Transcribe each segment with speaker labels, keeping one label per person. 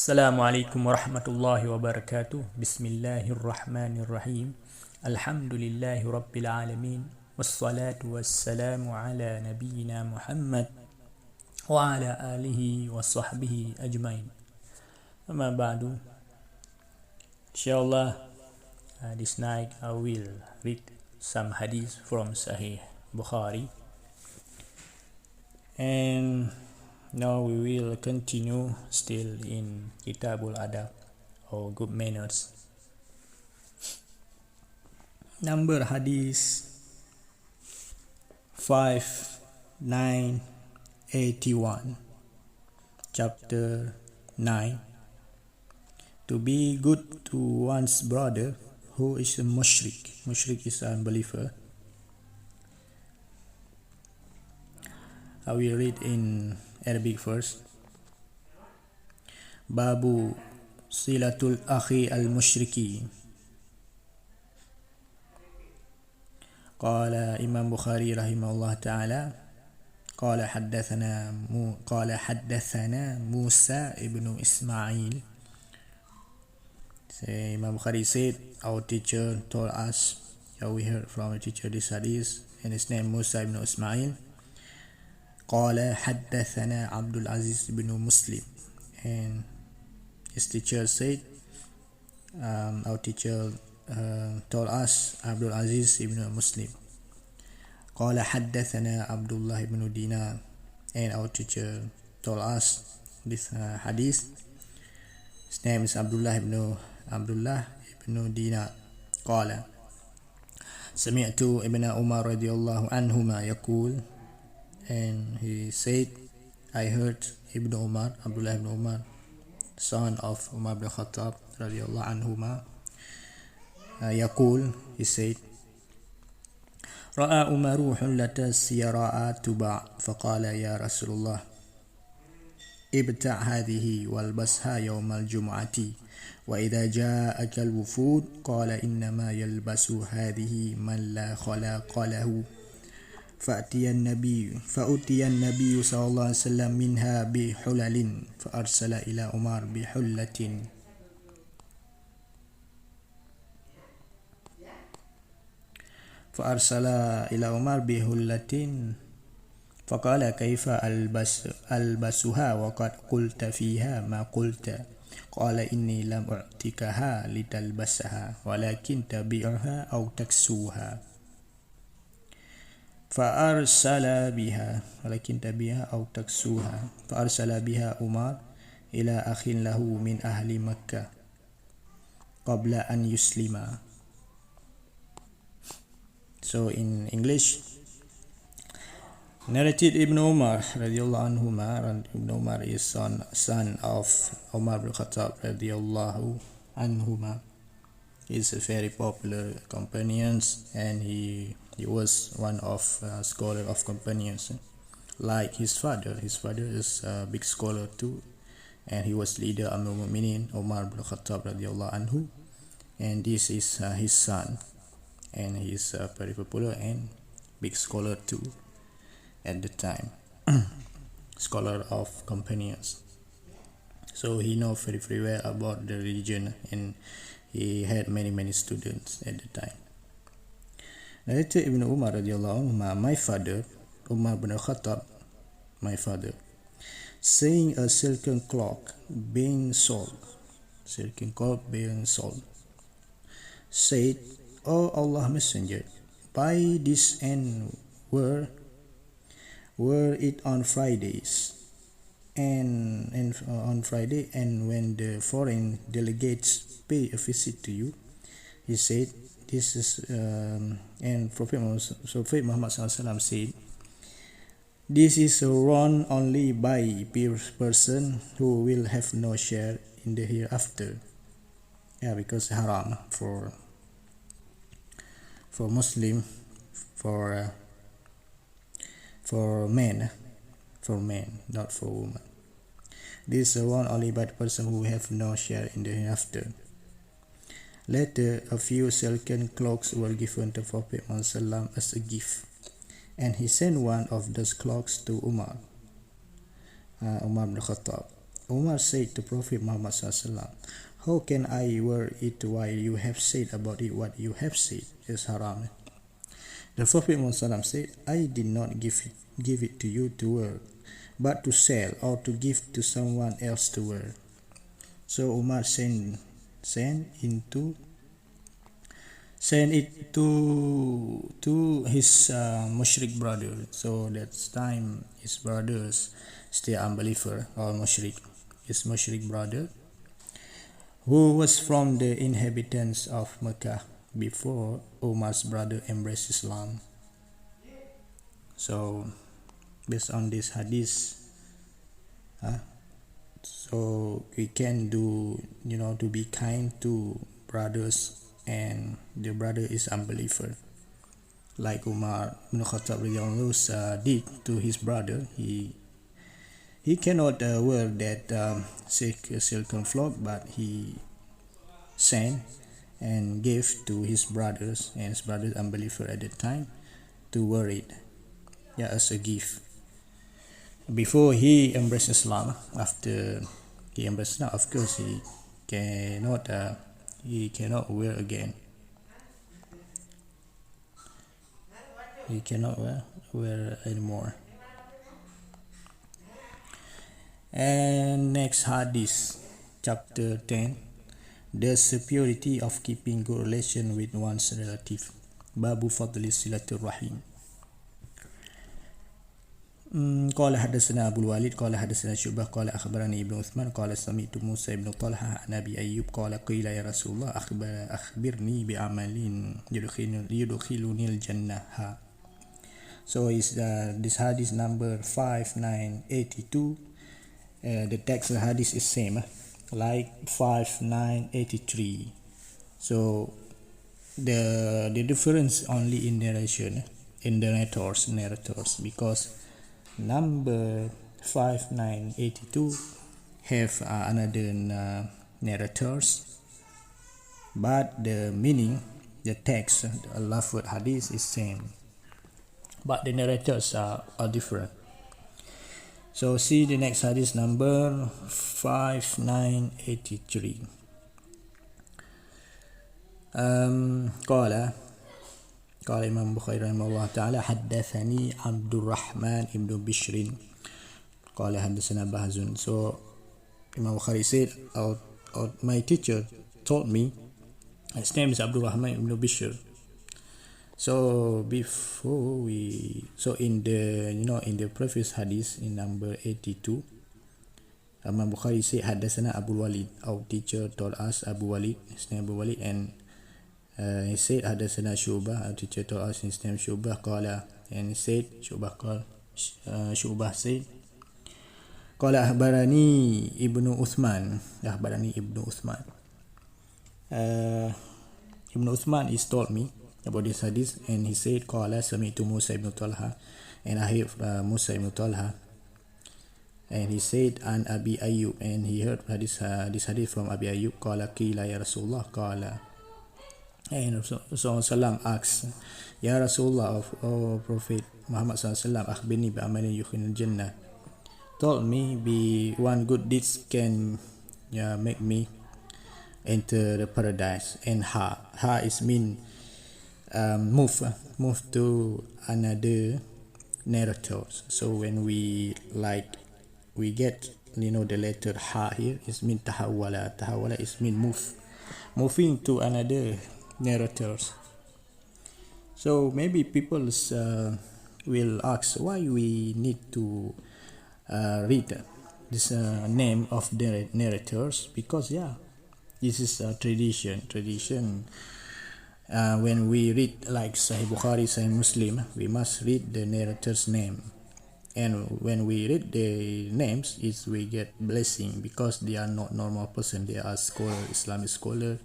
Speaker 1: السلام عليكم ورحمة الله وبركاته. بسم الله الرحمن الرحيم. الحمد لله رب العالمين، والصلاة والسلام على نبينا محمد وعلى آله وصحبه أجمعين. أما بعد, inshallah, this night I will read some hadith from shahih bukhari, and now we will continue still in kitab adab, or good manners. Number hadith 5981, chapter 9. To be good to one's brother who is a mushrik. Mushrik is an unbeliever. I will read in Arabic first. Babu silatul akhi al-mushriki. قال إمام بخاري رحمه الله تعالى قال حدثنا موسى ابن إسماعيل. Imam Bukhari said, our teacher told us, we heard from a teacher this hadith, and his name Musa ibn Ismail. قال حدثنا عبد العزيز بن مسلم, and his teacher said, our teacher told us Abdul Aziz ibn Muslim. قال حدثنا عبد الله ibn Dinar, and our teacher told us this hadith. His name is Abdullah ibn Dinar. قال سمعت ابن عمر رضي الله عنهما يقول, and he said, I heard Ibn Umar, Abdullah ibn Umar, son of Umar ibn Khattab radiyallahu anhuma, يقول, he said, رأى عمر حلة السيراء تباع فقال يا رسول الله ابتع هذه والبسها يوم الجمعة وإذا جاءك الوفود قال إنما يلبس هذه من لا خلاق له فأتي النبي صلى الله عليه وسلم منها بحلل فأرسل إلى عمر بحلة فقال كيف ألبسها وقد قلت فيها ما قلت قال إني لم أعتكها لتلبسها ولكن تبيعها أو تكسوها فأرسل بها عمر إلى أخ له من أهل مكة قبل أن يسلم. So in English, narrated Ibn Umar radiyallahu anhuma. Ibn Umar is son of Umar ibn Khattab radiyallahu anhuma. He is a very popular companion, and he was one of scholar of companions, like his father. His father is a big scholar too, and he was leader Amir Mu'minin Umar ibn Khattab radiyallahu anhu, and this is his son, and he is very popular and big scholar too at the time. Scholar of companions, so he know very well about the religion, and he had many students at the time. Narrated Ibn Umar radiallahu anhu, my father, Umar ibn Khattab, my father, seeing a silken cloak being sold, said, O Allah Messenger, buy this and wear it on Fridays, and on Friday, and when the foreign delegates pay a visit to you. He said, this is and Prophet Muhammad SAW said, this is worn only by person who will have no share in the hereafter. Because haram for Muslim, for men, not for women. This is worn only by the person who have no share in the hereafter. Later, a few silken cloaks were given to Prophet Muhammad as a gift, and he sent one of those cloaks to Umar ibn Khattab. Umar said to Prophet Muhammad SAW, how can I wear it while you have said about it what you have said is haram? The Prophet Muhammad said, I did not give it to you to wear, but to sell or to give to someone else to wear. So Umar sent it to his mushrik brother. So that time his brothers still unbeliever or mushrik. His mushrik brother, who was from the inhabitants of Mecca before Umar's brother embraced Islam. So based on this hadith, so we can do, to be kind to brothers and the brother is unbeliever, like Umar ibn Khattab did to his brother. He cannot wear that silken cloth, but he sent and gave to his brothers, and his brothers unbeliever at the time, to wear it, as a gift. Before he embraced Islam, after he embraced Islam, of course he cannot wear again. He cannot wear anymore. And next hadith, chapter 10, the superiority of keeping good relation with one's relative. Babu fadli silatul rahim. قال حدثنا أبو الوليد قال حدثنا شعبة قال أخبرني ابن عثمان قال سمعت موسى بن طلحة عن أبي أيوب قال قيل يا رسول الله أخبرني بعمل يدخلني الجنة. So is this hadith number 5982. The text of the hadith is same like 5983. So the difference only in narration, in the narrators, because number 5982 have another narrators, but the meaning, the text, the lafz hadith is same, but the narrators are different. So see the next hadith number 5983. قال إمام بخاري رحمه الله تعالى حدثني عبد الرحمن ibn بشر قال حدثنا بهز. So Imam Bukhari said, my teacher told me, his name is Abdul Rahman ibn Bishr. So in the previous hadith in number 82, Imam Bukhari said حدثنا Abu Walid, our teacher told us Abu Walid, his name Abu Walid, and he said حدثنا شعبة, our teacher told us his name شعبة قال, and he said شعبة said قال أخبرني ابن عثمان. Ibn Uthman is told me about this hadith, and he said قال سمعت موسى ibn طلحة, and I heard Musa ibn Talha, and he said an Abi Ayyub, and he heard this hadith from Abi Ayyub قال قيل يا رسول الله قال, and Rasulullah asks, Ya Rasulullah, O Prophet Muhammad SAW, akhbirni bi'amalin yudkhilnil jannah, told me be one good deeds can make me enter the paradise. And ha is mean move to another narrator. So when we get the letter ha here is mean tahawala is mean moving to another narrators. So maybe people will ask why we need to read this name of the narrators, because this is a tradition. When we read like Sahih Bukhari, Sahih Muslim, we must read the narrator's name, and when we read the names we get blessing, because they are not normal person, they are scholar, Islamic scholar,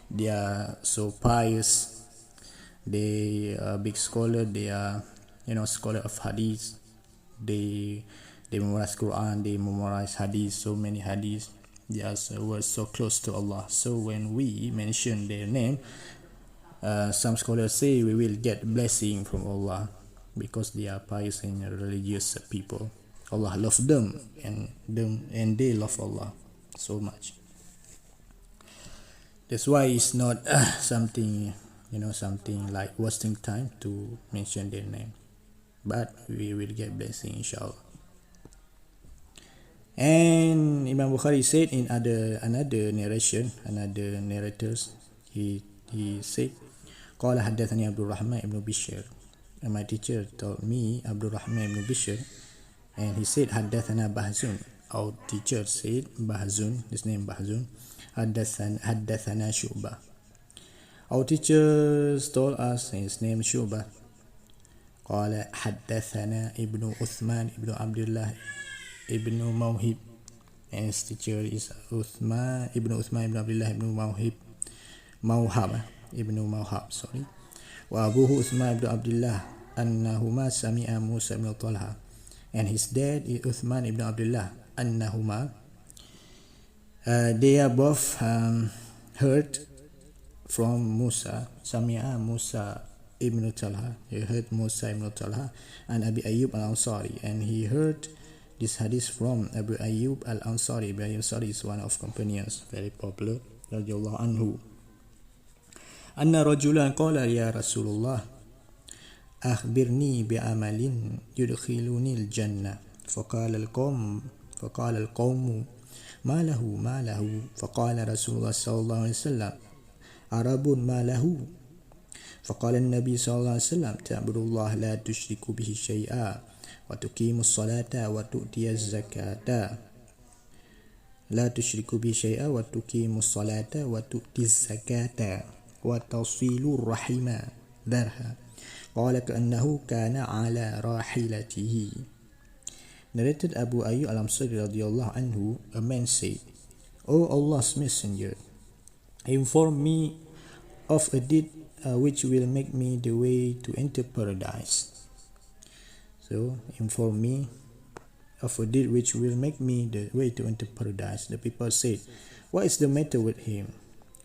Speaker 1: they are so pious, they are big scholar, they are scholar of hadith, they memorize Quran, they memorize hadith, so many hadith, they are so close to Allah. So when we mention their name, some scholars say we will get blessing from Allah, because they are pious and religious people. Allah loves them, and they love Allah so much. That's why it's not something something like wasting time to mention their name, but we will get blessing inshallah. And Imam Bukhari said in another narrators, he said, قال حدثني عبد الرحمن ibn Bishr, and my teacher told me Abdul Rahman ibn Bishr, and he said حدثنا Bahzun. Our teacher said Bahzun, his name Bahzun, حدثنا Shu'bah. Our teachers told us his name Shu'bah. قال حدثنا ابن عثمان ابن عبد الله ابن موهب, and his teacher is Uthman ibn Abdullah ibn Mawhab, sorry. وأبوه عثمان ibn Abdullah أنهما سمع موسى ibn Talha, and his dad is Uthman ibn Abdullah أنهما, they are both heard from Musa, Sami'a Musa ibn Talha, he heard Musa ibn Talha, and Abi Ayyub al-Ansari, and he heard this hadith from Abu Ayyub al-Ansari. Abu Ayyub al-Ansari is one of companions, very popular, radiyallahu anhu. Anna rajulan qala ya Rasulullah akhbirni bi'amalin yudkhiluni al-jannah, faqala al-qawmu ma lahu, faqala Rasulullah sallallahu alaihi wasallam arabun ma lahu, faqala an-nabi sallallahu alaihi wasallam ta'budullaha la tushriku bihi shay'a wa tuqimu as-salata wa tu'ti az-zakata, la tushriku bihi shay'a wa tuqimu as-salata wa tu'ti az-zakata wa tasilu ar-rahima dharha, qala ka'annahu kana ala rahilatihi. Narrated Abu Ayyub al-Ansari radiyallahu anhu, a man said, O Allah's messenger, inform me of a deed which will make me the way to enter paradise. So, inform me of a deed which will make me the way to enter paradise. The people said, what is the matter with him?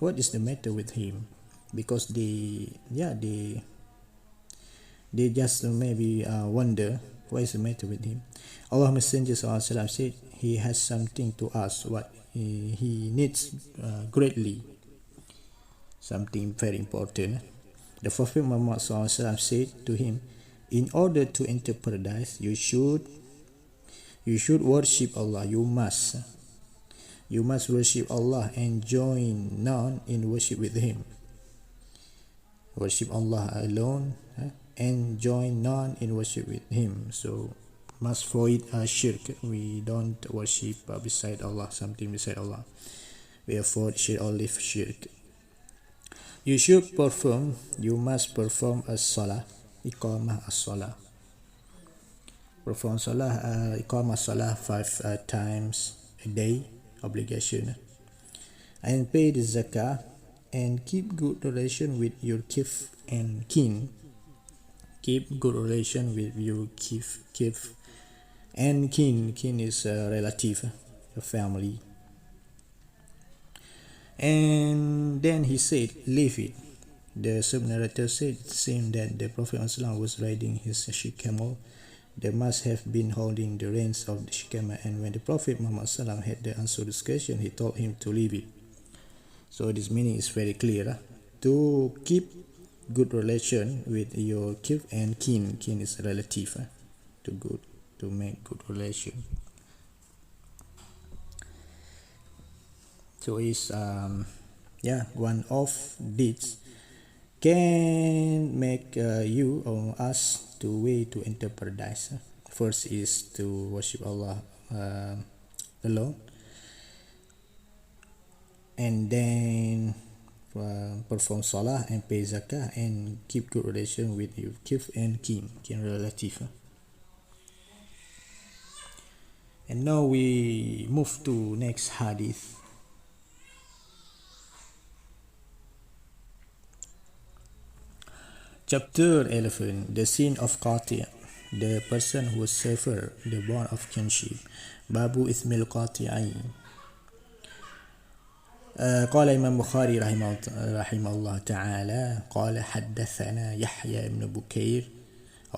Speaker 1: What is the matter with him? Because they just maybe wonder what is the matter with him. Allah Messenger SAW said he has something to ask, what he needs greatly, something very important. The Prophet Muhammad SAW said to him, in order to enter paradise, you should worship Allah. You must worship Allah and join none in worship with Him. Worship Allah alone and join none in worship with Him. So must avoid shirk. We don't worship beside Allah, something beside Allah. We avoid shirk or leave shirk. You must perform as-salah, iqamah as-salah. Perform salah, iqamah salah 5 times a day, obligation. And pay the zakah and keep good relation with your kith and kin. Keep good relation with your kith and kin. Kin is a relative, a family. And then he said, leave it. The sub-narrator said, seeing that the Prophet ﷺ was riding his she-camel, they must have been holding the reins of the she-camel, and when the Prophet Muhammad ﷺ had the answer to this question, he told him to leave it. So this meaning is very clear. To keep good relation with your kith and kin. Kin is relative to make good relation. So it's one of deeds can make you or us to way to enter paradise. First is to worship Allah alone, and then perform salah and pay zakah and keep good relation with your kith and kin relative. And now we move to next hadith. Chapter 11, the sin of qati', the person who sever the bond of kinship. Babu ismil qati'i. قال الإمام البخاري رحمه الله تعالى قال حدثنا يحيى بن بكير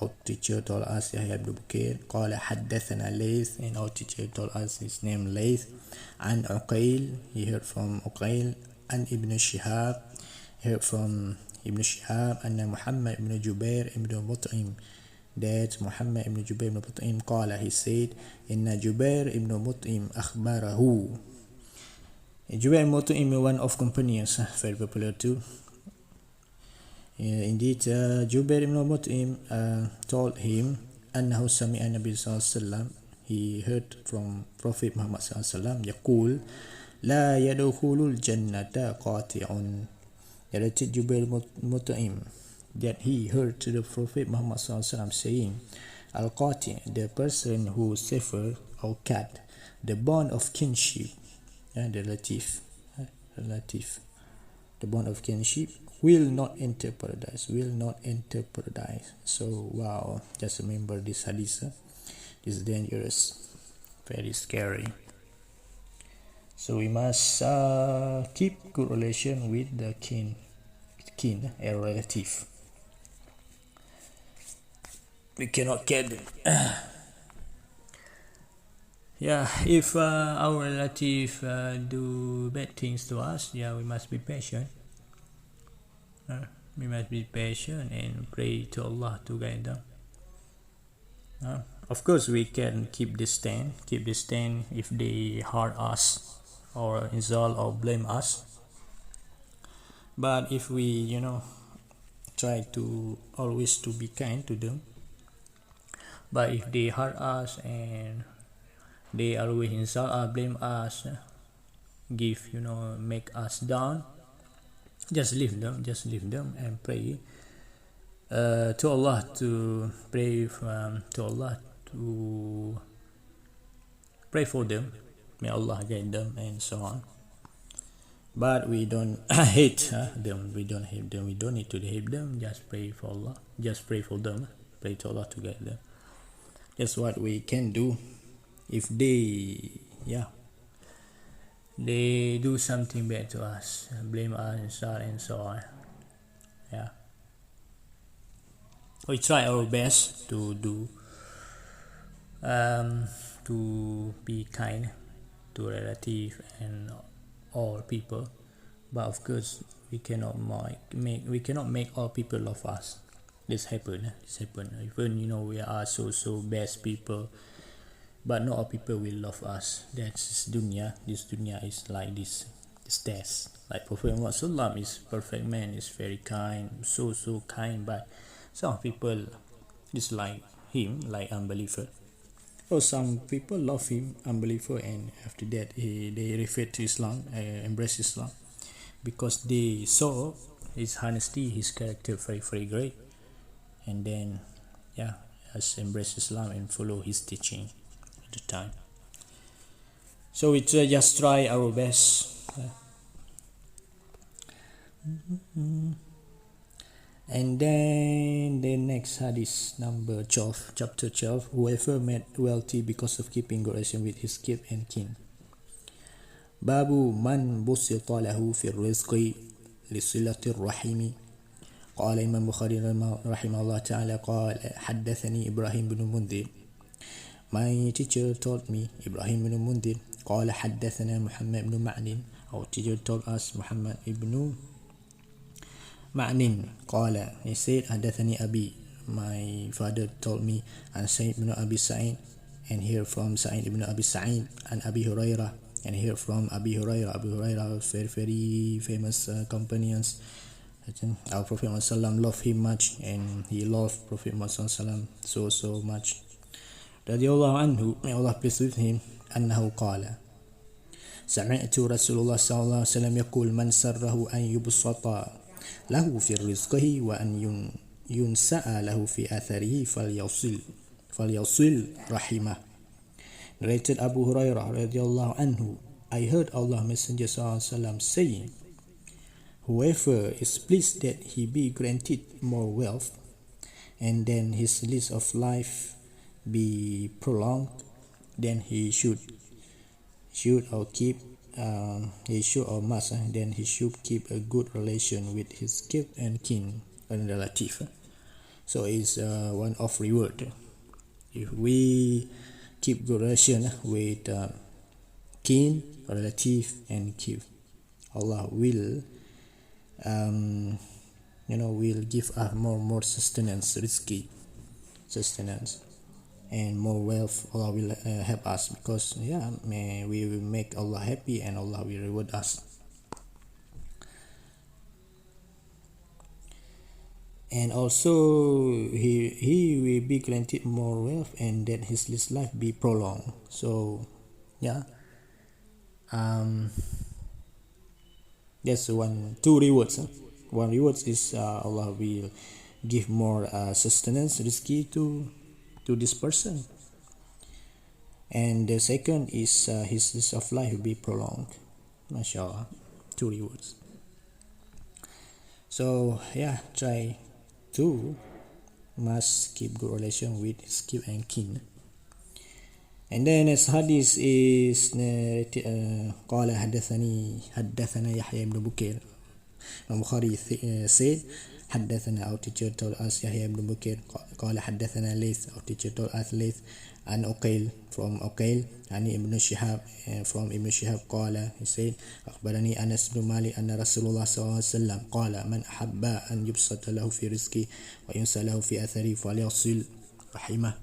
Speaker 1: Our teacher told us Yahya ibn Bukayr قال حدثنا ليث, and our teacher told us his name Layth. And Uqayl, he heard from Uqayl. And Ibn Shihab, he heard from Ibn Shihab. And Muhammad ibn Jubair ibn Mut'im, that Muhammad ibn Jubair ibn Mut'im قال, he said, Inna Jubair ibn Mut'im akhbarahu. Jubair ibn Mut'im, one of companions, very popular too. Indeed, Jubair ibn Mut'im told him, أنه سمع النبي صلى الله عليه وسلم, he heard from Prophet Muhammad صلى الله عليه وسلم يقول لا يدخل الجنة قاطع. Narrated Jubair Mut'im that he heard to the Prophet Muhammad صلى الله عليه وسلم saying, Al-Qati, the person who sever or cut the bond of kinship, the relative, the bond of kinship, will not enter paradise, will not enter paradise. So wow, just remember this hadith. This is dangerous, very scary. So we must keep good relation with the kin, a relative. We cannot get them. Yeah, if our relative do bad things to us, yeah, we must be patient. We must be patient and pray to Allah to guide them. Of course, we can keep the stand if they hurt us or insult or blame us. But if we, try to always to be kind to them, but if they hurt us and they always insult us, blame us, make us down, just leave them and pray to Allah, to pray to Allah, to pray for them, may Allah guide them and so on. But we don't hate them, we don't hate them, we don't need to hate them, just pray for Allah, just pray for them, pray to Allah to guide them. That's what we can do. If they do something bad to us, blame us and so on, we try our best to do to be kind to relative and all people, but of course we cannot make all people love us. This happen. Even we are so best people, but not all people will love us. That's dunya. This dunya is like this. This test. Like Prophet Muhammad Sallam is perfect man, is very kind, so kind, but some people dislike him, like unbeliever. Or some people love him, unbeliever, and after that they refer to Islam, embrace Islam, because they saw his honesty, his character very great, and then just embrace Islam and follow his teaching at the time. So we just try our best. And then the next hadith, number 12, chapter 12, whoever made wealthy because of keeping good relation with his kith and kin. Babu man busita lahu fi rizqi li silati rahimi. قال إمام bukhari رحمه الله تعالى قال حدثني إبراهيم بن منذر. My teacher told me, Ibrahim bin Mundhir. قال حدثنا محمد بن معن. Our teacher told us Muhammad ibn Ma'nin. قال, he said, حدثني أبي, my father told me, and Sa'id ibn Abi Sa'id, and hear from Sa'id ibn Abi Sa'id, and Abi Hurairah, and hear from Abi Hurairah. Abu Hurairah, very famous companions. Our Prophet Muhammad loved him much, and he loved Prophet Muhammad so much. Radiallahu anhu, may Allah please with him, أنه قال سمعت رسول الله صلى الله عليه وسلم يقول من سره أن يبسط له في رزقه وأن ينسأ له في أثره فليصل رحمه. Narrated Abu Hurairah radiallahu anhu, I heard Allah Messenger sallallahu alaihi wasallam saying, whoever is pleased that he be granted more wealth, and then his lease of life be prolonged, then he should or must, then he should keep a good relation with his kith and kin and relative. So it's one of reward. If we keep good relation with kin, relative, and kin, Allah will will give us more sustenance, risky sustenance, and more wealth. Allah will help us, because we will make Allah happy and Allah will reward us. And also he will be granted more wealth, and that his life be prolonged. So that's two rewards. One reward is Allah will give more sustenance, risky to this person, and the second is his of life will be prolonged. MashaAllah, two rewards. So try to must keep good relation with his kin and kin. And then as hadith is قال حدثنا يحيى بن بكير. bukhari said حدثنا, our teacher told us, يحيى بن بكير. قال حدثنا ليث, our teacher told us ليث. عن أقيل, from أقيل. عن ابن شهاب, from ابن شهاب. قال, he said, أخبرني أنس بن مالك أن رسول الله صلى الله عليه وسلم قال من أحب أن يبسط له في رزقه وينسى له في أثره فليصل رحمه.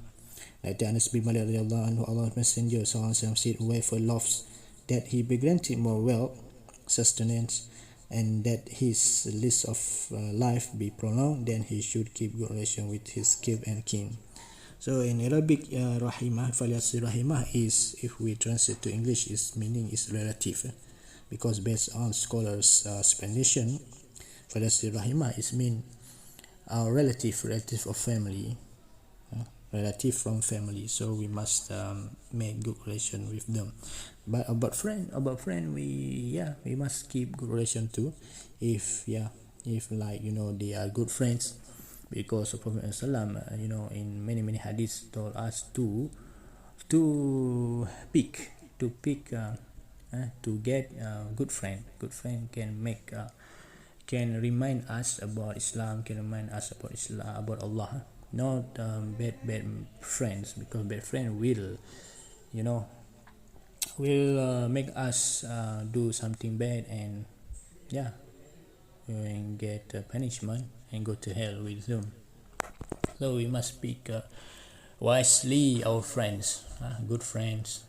Speaker 1: Like Anas bin Malik radiallahu anhu, Allah's Messenger sallallahu said, whoever loves that he be granted more wealth, sustenance, and that his list of life be prolonged, then he should keep good relation with his kin and kin. So in Arabic, rahimah, falyasir rahimah is, if we translate to English, its meaning is relative, because based on scholars' explanation, falyasir rahimah is mean relative of family. Relative from family, so we must make good relation with them. But about friend we must keep good relation too, if like they are good friends, because the Prophet ﷺ, in many hadiths told us to pick to get good friend can remind us about Islam, can remind us about Allah. Not bad friends, because bad friend will make us do something bad, and we get punishment and go to hell with them. So we must pick wisely our friends. Good friends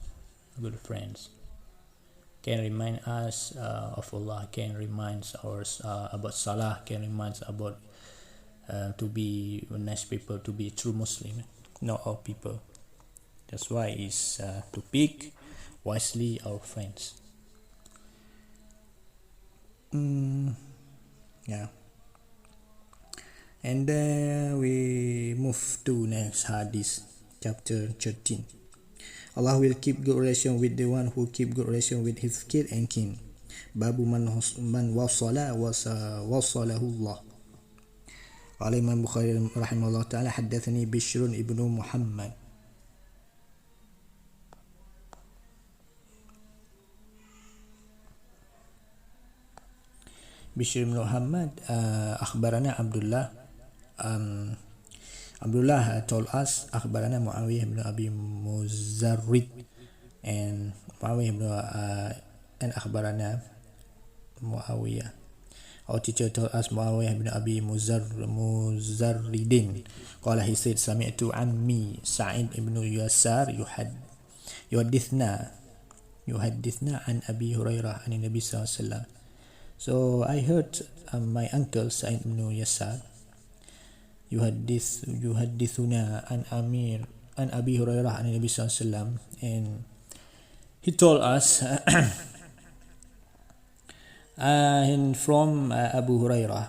Speaker 1: can remind us of Allah, can remind us about Salah, can remind us about to be nice people, to be true Muslim, not all people. That's why it's to pick wisely our friends. And then we move to next hadith, chapter 13. Allah will keep good relation with the one who keep good relation with his kin and kin. Babu man wasala wasalahu Allah. قال الإمام البخاري رحمه الله تعالى حدثني بشر ابن محمد. بشر بن محمد أخبرنا عبد الله told us أخبرنا معاوية بن أبي مزرد and معاوية بن and أخبرنا معاوية. Our teacher told us Muawiyah ibn Abi Muzarridin. قال, he said, سمعت عمي سعيد ibn يسار يحدثنا عن أبي هريرة عن النبي صلى الله عليه وسلم. So I heard my uncle Sa'id ibn Yasar يحدثنا عن أبي هريرة عن النبي صلى الله عليه وسلم, and he told us and from Abu Hurairah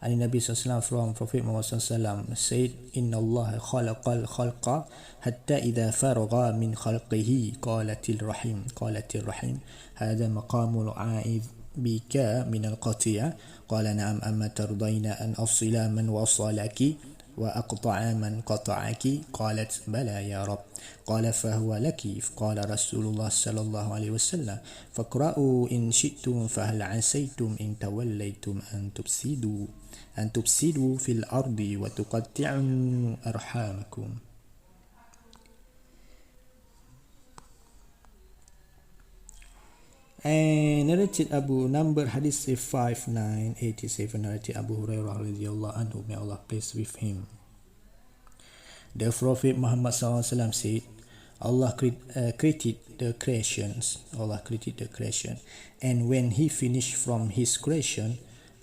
Speaker 1: and Nabi Sallallahu from Prophet Muhammad Sallallahu said, Inna Allah khalaqal khalqa hatta idha faragha min khalqihi qalatil rahim hadha maqamul a'idh bika min al-qati'a qala na'am amma tardayna an afsila man wasalaki وأقطع من قطعك قالت بلى يا رب قال فهو لك قال رسول الله صلى الله عليه وسلم فاقرأوا إن شئتم فهل عسيتم إن توليتم أن تفسدوا في الأرض وتقطعوا أرحامكم. And narrated number hadith 5987, narrated Abu Hurairah radhiyallahu anhu, may Allah pleased with him. The Prophet Muhammad SAW said, Allah created the creations, and when he finished from his creation,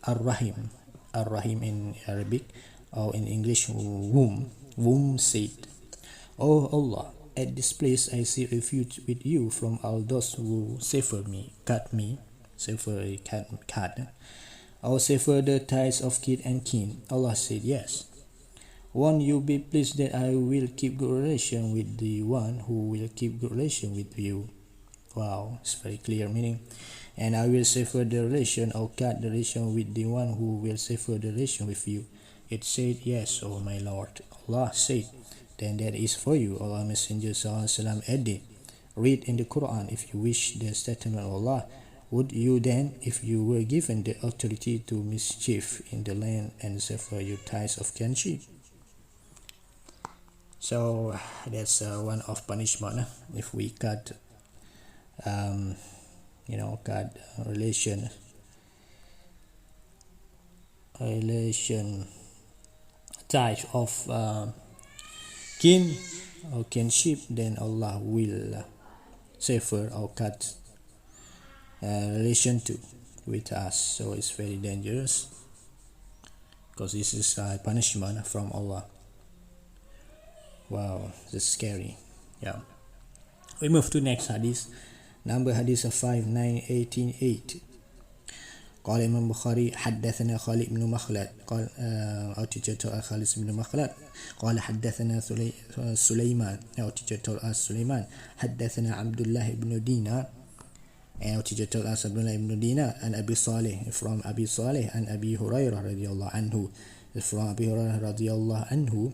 Speaker 1: Ar-Rahim in Arabic, or in English, womb said, Oh Allah, at this place I seek refuge with you from all those who sever or sever the ties of kith and kin. Allah said, yes. Won't you be pleased that I will keep good relation with the one who will keep good relation with you? Wow, it's very clear meaning. And I will sever the relation or cut the relation with the one who will sever the relation with you. It said, yes, O my Lord. Allah said, then that is for you. Allah Messenger ﷺ added, read in the Quran if you wish the statement of Allah. Would you then, if you were given the authority to mischief in the land and sever your ties of kinship? So that's one of punishment if we cut relation type of kin or kinship, then Allah will sever or cut relation to with us. So it's very dangerous because this is a punishment from Allah. Wow, that's scary. Yeah. We move to next hadith. Number hadith 5988. قال الإمام البخاري حدثنا خالد بن مخلد قال أو تجتر خالد بن مخلد قال حدثنا سليمان أو تجتر سليمان حدثنا عبد الله بن دينار أو تجتر عبد الله بن دينار عن أبي صالح from أبي صالح عن أبي هريرة رضي الله عنه from أبي هريرة رضي الله عنه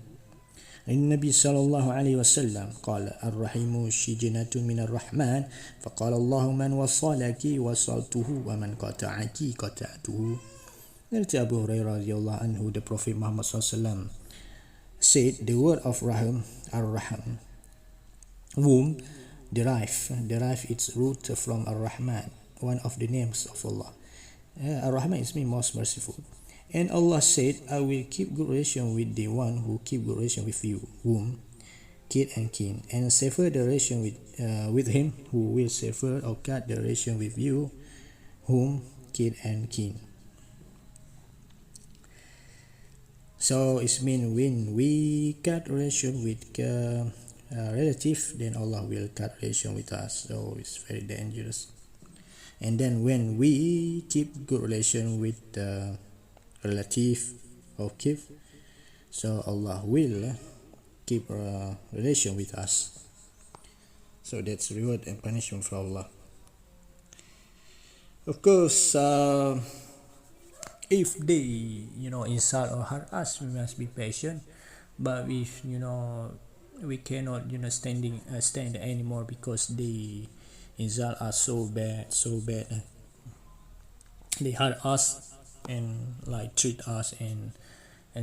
Speaker 1: النبي صلى الله عليه وسلم قال الرحيم شجنة من الرحمن فقال الله من وصلك وصلته ومن قطعك قطعته. Narrated Abu Hurairah radhiyallahu anhu, the Prophet Muhammad SAW said, the word of Rahim, Ar-Rahim, womb, derive its root from Ar-Rahman, one of the names of Allah. Ar-Rahman is mean most merciful. And Allah said, I will keep good relation with the one who keep good relation with you, whom, kith and kin, and sever the relation with him who will sever or cut the relation with you, whom, kith and kin. So it means when we cut relation with relative, then Allah will cut relation with us. So it's very dangerous. And then when we keep good relation with relative or kith, so Allah will keep a relation with us. So that's reward and punishment for Allah. Of course, if they insult or hurt us, we must be patient. But if we cannot stand anymore because they insult us so bad, they hurt us and like treat us and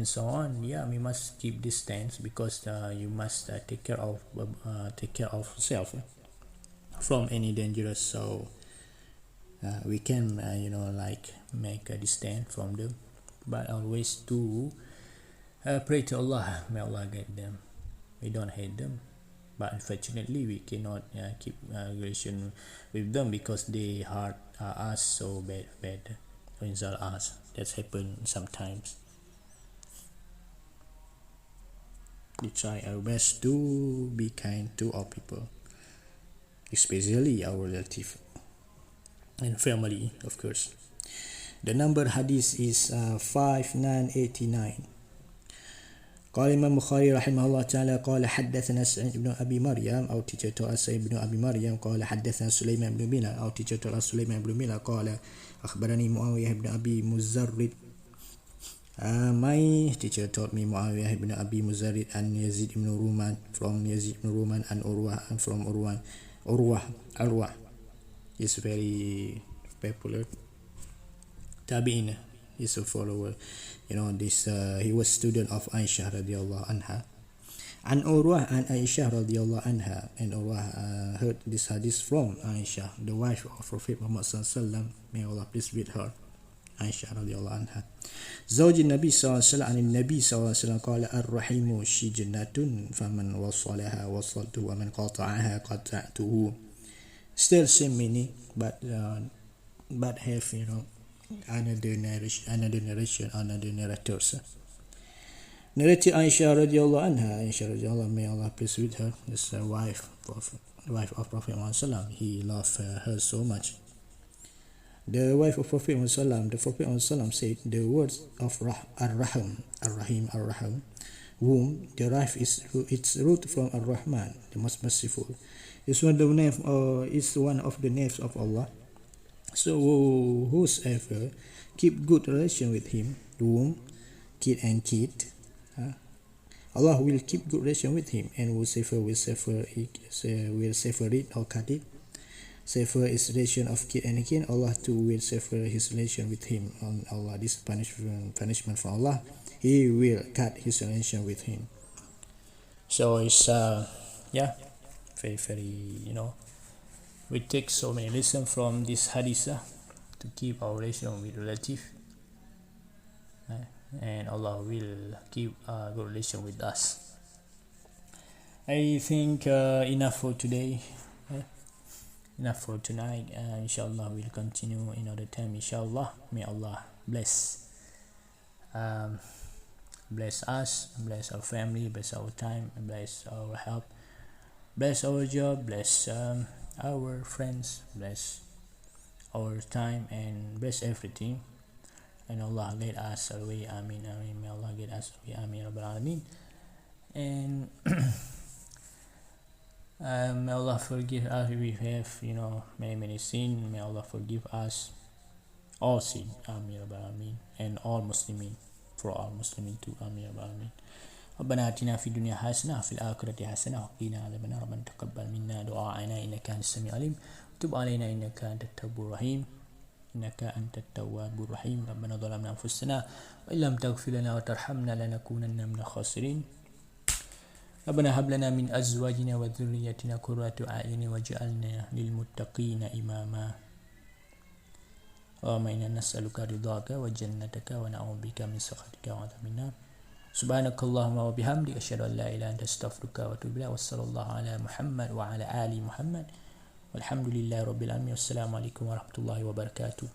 Speaker 1: so on. Yeah, we must keep distance because you must take care of yourself from any dangerous. So we can make a distance from them, but always to pray to Allah. May Allah guide them. We don't hate them, but unfortunately we cannot keep relation with them because they hurt us so bad or insult us. That's happened sometimes. We try our best to be kind to all people, especially our relative and family, of course. The number hadith is 5989. قال الإمام البخاري رحمه الله تعالى قال حدثنا سعيد بن أبي مريم أو تجتر سعيد بن أبي مريم قال حدثنا سليمان بن بلال أو تجتر سليمان بن بلال قال أخبرني معاوية بن أبي مزرد My teacher taught me Muawiyah ibn Abi Muzarid and Yazid ibn Ruman, from Yazid ibn Ruman, and Urwah, and from Urwah is very popular tabi'in, is a follower. This he was student of Aisha radiallahu anha. And Urwah and Aisha radiallahu anha, and Urwah heard this hadith from Aisha, the wife of Prophet Muhammad sallallahu alaihi wasallam, may Allah please with her, Aisha radiallahu anha. زوج النبي صلى الله عليه وسلم عن النبي صلى الله عليه وسلم قال الرحيم شجنة فمن وصلها وصلته ومن قطعها قطعته. Still same meaning, but have another narration, another narrators. Narrated Aisha radiallahu anha. Aisha radiallahu, may Allah please with her, is the wife of Prophet Muhammad. He loved her so much. The wife of Prophet Muhammad, the Prophet Muhammad said the words of Ar-Rahim, whom derive its root from Ar-Rahman, the most merciful, is one of the names of Allah. So whosoever keep good relation with him, whom kid and kid, Allah will keep good relation with him, and whosoever will sever it or cut it, sever his relation of kid and kin, Allah too will sever his relation with him. On Allah, this punishment from Allah, He will cut his relation with him. So it's very very we take so many lessons from this hadith to keep our relation with relative, and Allah will keep a good relation with us. I think enough for today. Enough for tonight. Inshallah we'll continue another time, inshallah. May Allah bless us, bless our family, bless our time, bless our help, bless our job, bless our friends, bless our time, and bless everything. And Allah guide us away, Amin, Amin. May Allah guide us away, Amin, Rabbal Alamin. And may Allah forgive us if we have many sins. May Allah forgive us all sin, Amin, Rabbal Alamin. And all Muslimin, for all Muslimin too, Amin, Rabbal Alamin. ربنا آتنا في الدنيا حسنة وفي الآخرة حسنة وقنا عذاب النار. ربنا تقبل منا دعاءنا إنك أنت السميع العليم وتب علينا إنك أنت التواب الرحيم إنك أنت التواب الرحيم. ربنا ظلمنا أنفسنا وإن لم تغفر لنا وترحمنا لنكونن من الخاسرين. ربنا هب لنا من أزواجنا وذريتنا قرة أعين واجعلنا للمتقين إماما. اللهم إنا نسألك رضاك وجنتك ونعوذ بك من سخطك وعذاب النار. سبحانك اللهم وبحمدك أشهد أن لا إله إلا أنت أستغفرك وأتوب إليك. وصلى الله على محمد وعلى آل محمد والحمد لله رب العالمين. والسلام عليكم ورحمة الله وبركاته.